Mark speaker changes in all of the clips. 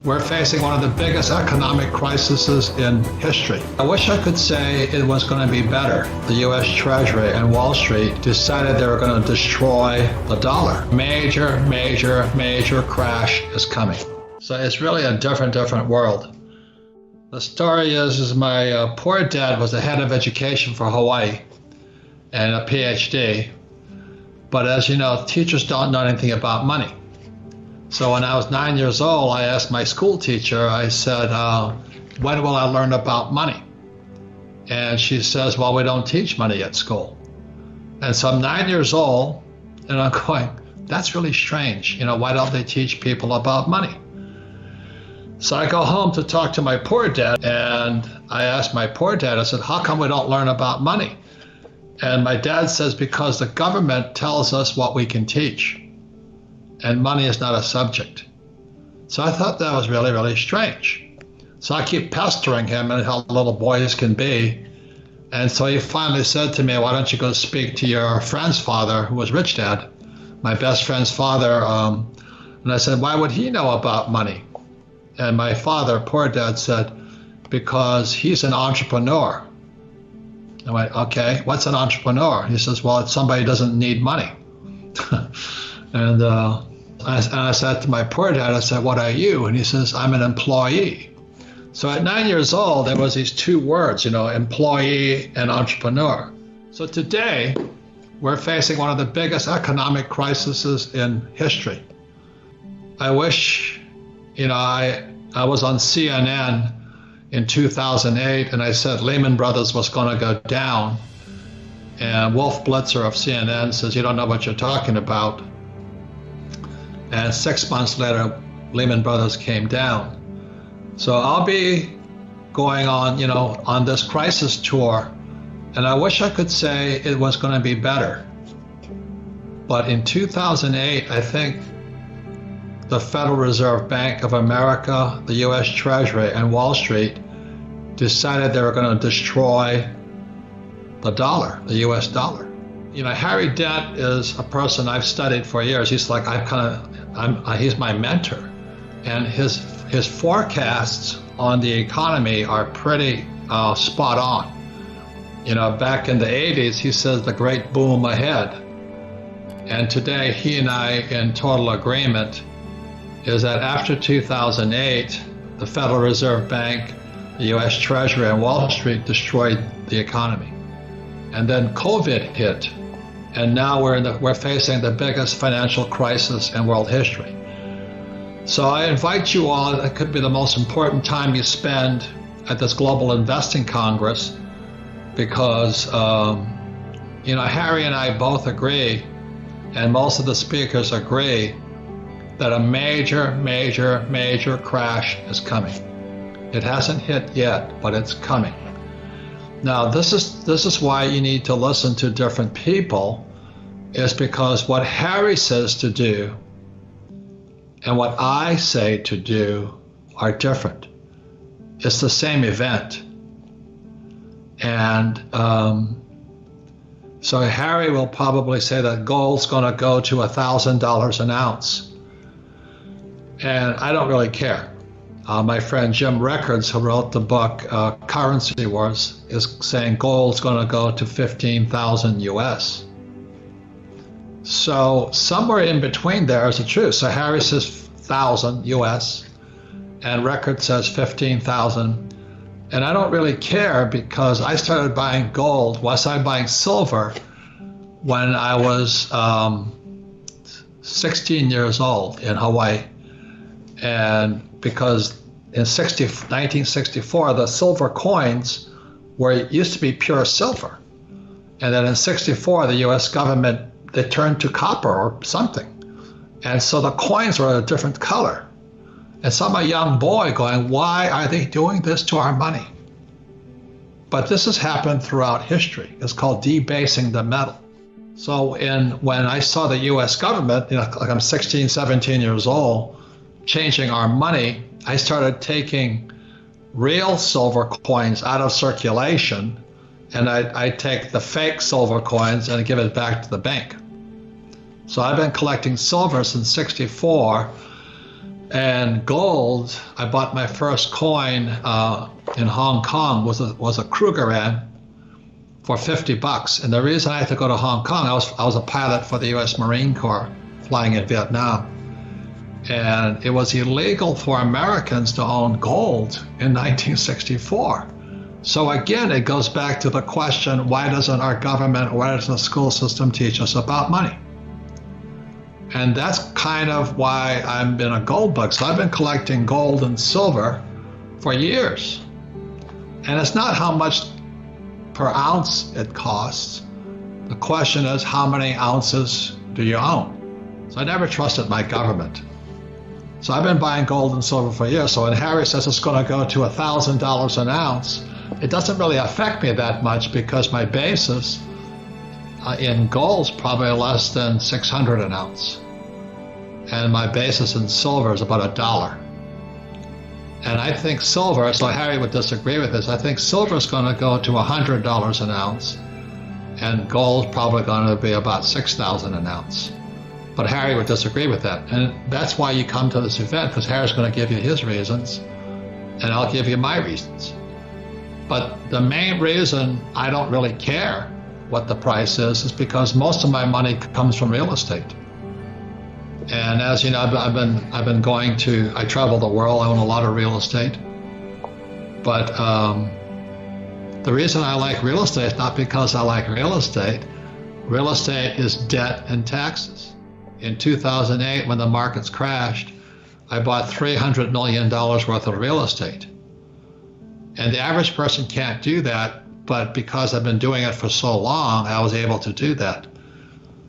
Speaker 1: We're facing one of the biggest economic crises in history. I wish I could say it was going to be better. The U.S. Treasury and Wall Street decided they were going to destroy the dollar. Major crash is coming. So it's really a different world. The story is my poor dad was the head of education for Hawaii and a PhD. But as you know, teachers don't know anything about money. So when I was 9 years old, I asked my school teacher, I said, when will I learn about money? And she says, well, we don't teach money at school. And so I'm 9 years old, and I'm going, that's really strange. You know, why don't they teach people about money? So I go home to talk to my poor dad, and I asked my poor dad, I said, how come we don't learn about money? And my dad says, because the government tells us what we can teach. And money is not a subject. So I thought that was really strange. So I keep pestering him and how little boys can be. And so he finally said to me, why don't you go speak to your friend's father, who was Rich Dad, my best friend's father. And I said, why would he know about money? And my father, poor dad, said, because he's an entrepreneur. I went, okay, what's an entrepreneur? He says, well, it's somebody who doesn't need money. And I said to my poor dad, I said, what are you? And he says, I'm an employee. So at 9 years old, there was these two words, you know, employee and entrepreneur. So today, we're facing one of the biggest economic crises in history. I wish, you know, I was on CNN in 2008, and I said Lehman Brothers was going to go down. And Wolf Blitzer of CNN says, you don't know what you're talking about. And 6 months later, Lehman Brothers came down. So I'll be going on, you know, on this crisis tour, and I wish I could say it was going to be better. But in 2008, I think the Federal Reserve Bank of America, the U.S. Treasury, and Wall Street decided they were going to destroy the dollar, the U.S. dollar. You know, Harry Dent is a person I've studied for years. He's like, he's my mentor, and his forecasts on the economy are pretty spot on. You know, back in the 80s, he says the great boom ahead. And today, he and I in total agreement is that after 2008, the Federal Reserve Bank, the U.S. Treasury, and Wall Street destroyed the economy. And then COVID hit. And now we're facing the biggest financial crisis in world history. So I invite you all, it could be the most important time you spend at this Global Investing Congress, because you know, Harry and I both agree, and most of the speakers agree, that a major crash is coming. It hasn't hit yet, but it's coming. Now, this is why you need to listen to different people, is because what Harry says to do and what I say to do are different. It's the same event. And so Harry will probably say that gold's going to go to $1,000 an ounce. And I don't really care. My friend Jim Rickards, who wrote the book Currency Wars, is saying gold's going to go to 15,000 US. So somewhere in between there is the truth. So Harry says 1,000 US, and Rickards says 15,000. And I don't really care, because I started buying gold. Well, I started buying silver when I was 16 years old in Hawaii. And because in 1964, the silver coins used to be pure silver. And then in 64, the US government, they turned to copper or something. And so the coins were a different color. And so I'm a young boy going, why are they doing this to our money? But this has happened throughout history. It's called debasing the metal. So when I saw the US government, you know, like I'm 16, 17 years old, changing our money, I started taking real silver coins out of circulation, and I take the fake silver coins and give it back to the bank. So I've been collecting silver since '64, And gold, I bought my first coin in Hong Kong, was a Krugerrand for $50. And the reason I had to go to Hong Kong, I was a pilot for the U.S. Marine Corps flying in Vietnam. And it was illegal for Americans to own gold in 1964. So again, it goes back to the question, why doesn't our government, why doesn't the school system teach us about money? And that's kind of why I've been a gold bug. So I've been collecting gold and silver for years. And it's not how much per ounce it costs. The question is, how many ounces do you own? So I never trusted my government. So I've been buying gold and silver for years. So when Harry says it's going to go to $1,000 an ounce, it doesn't really affect me that much because my basis in gold is probably less than 600 an ounce. And my basis in silver is about $1. And I think silver, so Harry would disagree with this, I think silver is going to go to $100 an ounce, and gold is probably going to be about $6,000 an ounce. But Harry would disagree with that. And that's why you come to this event, because Harry's going to give you his reasons, and I'll give you my reasons. But the main reason I don't really care what the price is because most of my money comes from real estate. And as you know, I've been going to, I travel the world, I own a lot of real estate. But the reason I like real estate is not because I like real estate. Real estate is debt and taxes. In 2008, when the markets crashed, I bought $300 million worth of real estate. And the average person can't do that, but because I've been doing it for so long, I was able to do that.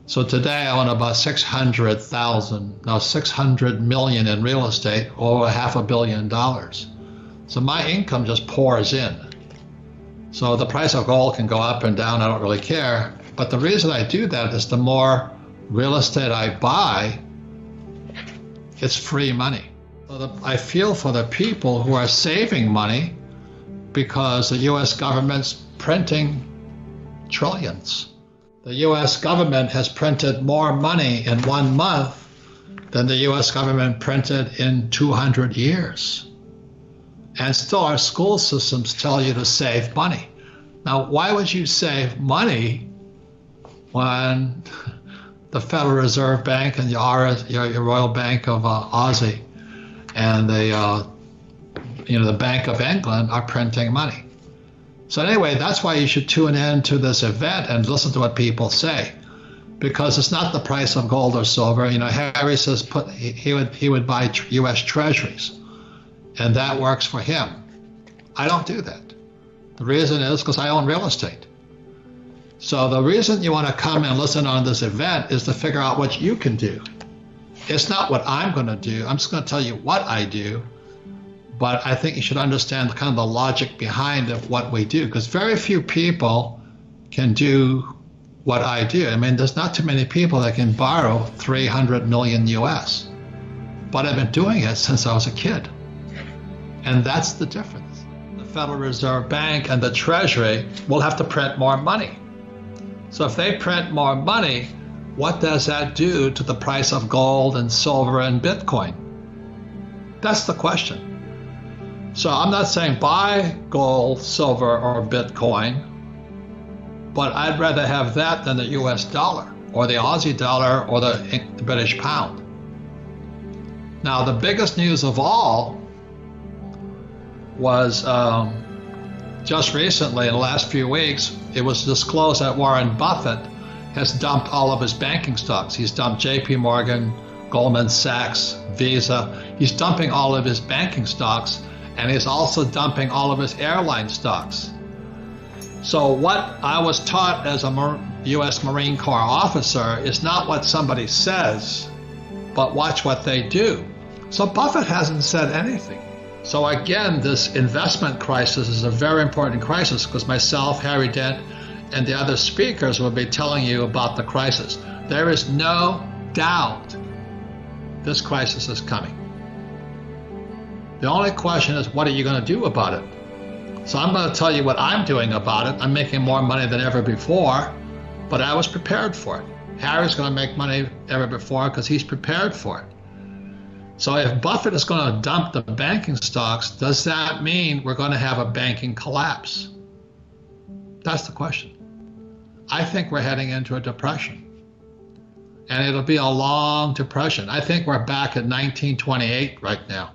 Speaker 1: So today I own about 600 million in real estate, over $500 million. So my income just pours in. So the price of gold can go up and down, I don't really care. But the reason I do that is the more real estate I buy, it's free money. So I feel for the people who are saving money because the U.S. government's printing trillions. The U.S. government has printed more money in 1 month than the U.S. government printed in 200 years. And still our school systems tell you to save money. Now, why would you save money when the Federal Reserve Bank and your Royal Bank of Aussie and the Bank of England are printing money? So anyway, that's why you should tune in to this event and listen to what people say, because it's not the price of gold or silver. You know, Harry says he would buy U.S. treasuries, and that works for him. I don't do that. The reason is because I own real estate. So the reason you want to come and listen on this event is to figure out what you can do. It's not what I'm going to do. I'm just going to tell you what I do. But I think you should understand kind of the logic behind of what we do, because very few people can do what I do. I mean, there's not too many people that can borrow 300 million US, but I've been doing it since I was a kid. And that's the difference. The Federal Reserve Bank and the Treasury will have to print more money. So if they print more money, what does that do to the price of gold and silver and Bitcoin? That's the question. So I'm not saying buy gold, silver, or Bitcoin, but I'd rather have that than the US dollar, or the Aussie dollar, or the British pound. Now, the biggest news of all was just recently, in the last few weeks, it was disclosed that Warren Buffett has dumped all of his banking stocks. He's dumped JP Morgan, Goldman Sachs, Visa. He's dumping all of his banking stocks, and he's also dumping all of his airline stocks. So what I was taught as a U.S. Marine Corps officer is not what somebody says, but watch what they do. So Buffett hasn't said anything. So again, this investment crisis is a very important crisis because myself, Harry Dent, and the other speakers will be telling you about the crisis. There is no doubt this crisis is coming. The only question is, what are you going to do about it? So I'm going to tell you what I'm doing about it. I'm making more money than ever before, but I was prepared for it. Harry's going to make money ever before because he's prepared for it. So if Buffett is going to dump the banking stocks, does that mean we're going to have a banking collapse? That's the question. I think we're heading into a depression. And it'll be a long depression. I think we're back at 1928 right now.